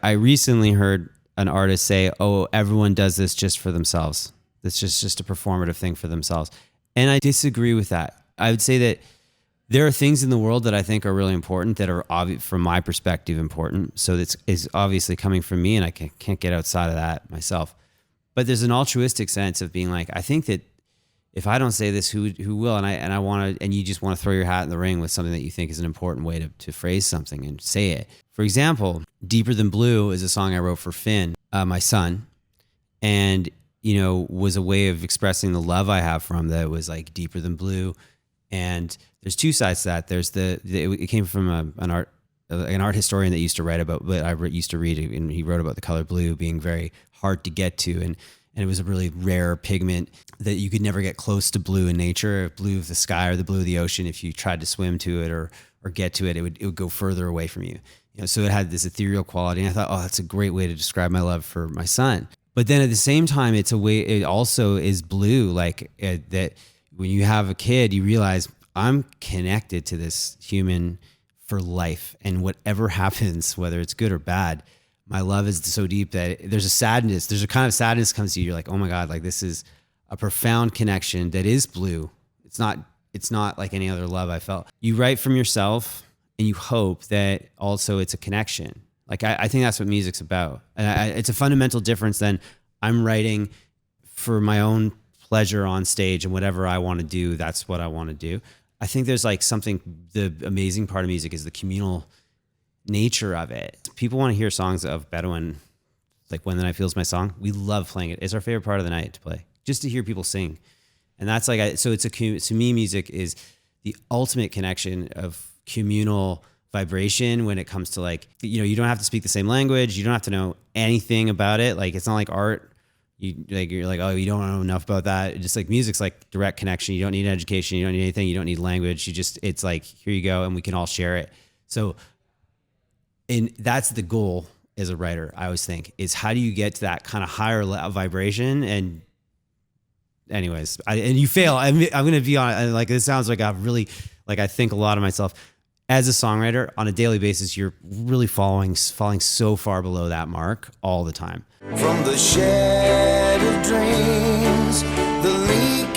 I recently heard an artist say, oh, everyone does this just for themselves. It's just a performative thing for themselves. And I disagree with that. I would say that there are things in the world that I think are really important that are from my perspective important. So it's is obviously coming from me, and I can't get outside of that myself. But there's an altruistic sense of being like, I think that if I don't say this, who will? And I want to, and you just want to throw your hat in the ring with something that you think is an important way to phrase something and say it. For example, Deeper Than Blue is a song I wrote for Finn, my son, and was a way of expressing the love I have for him. That was like deeper than blue. And there's two sides to that. There's it came from an art historian that used to write about, but I used to read it, and he wrote about the color blue being very hard to get to, and it was a really rare pigment that you could never get close to blue in nature. Blue of the sky or the blue of the ocean, if you tried to swim to it or get to it, it would go further away from you. So it had this ethereal quality, and I thought, oh, that's a great way to describe my love for my son. But then at the same time, it's a way. It also is blue, like that. When you have a kid, you realize I'm connected to this human for life, and whatever happens, whether it's good or bad, my love is so deep that there's a sadness. There's a kind of sadness comes to you. You're like, oh my God, like this is a profound connection that is blue. It's not like any other love I felt. You write from yourself, and you hope that also it's a connection. Like I think that's what music's about. And it's a fundamental difference than I'm writing for my own pleasure on stage, and whatever I want to do, that's what I want to do. I think there's like something, the amazing part of music is the communal nature of it. People want to hear songs of Bedouin, like When the Night Feels My Song. We love playing it. It's our favorite part of the night to play, just to hear people sing. And that's like, so to me, music is the ultimate connection of communal vibration when it comes to like, you don't have to speak the same language. You don't have to know anything about it. Like, it's not like art. You're like, oh, you don't know enough about that. It's just like music's like direct connection. You don't need education. You don't need anything. You don't need language. It's like, here you go. And we can all share it. So, and that's the goal as a writer, I always think, is how do you get to that kind of higher vibration? And anyways, and you fail. I'm going to be on, like, this sounds like I think a lot of myself. As a songwriter, on a daily basis, you're really falling so far below that mark all the time. From the shed of dreams, the leak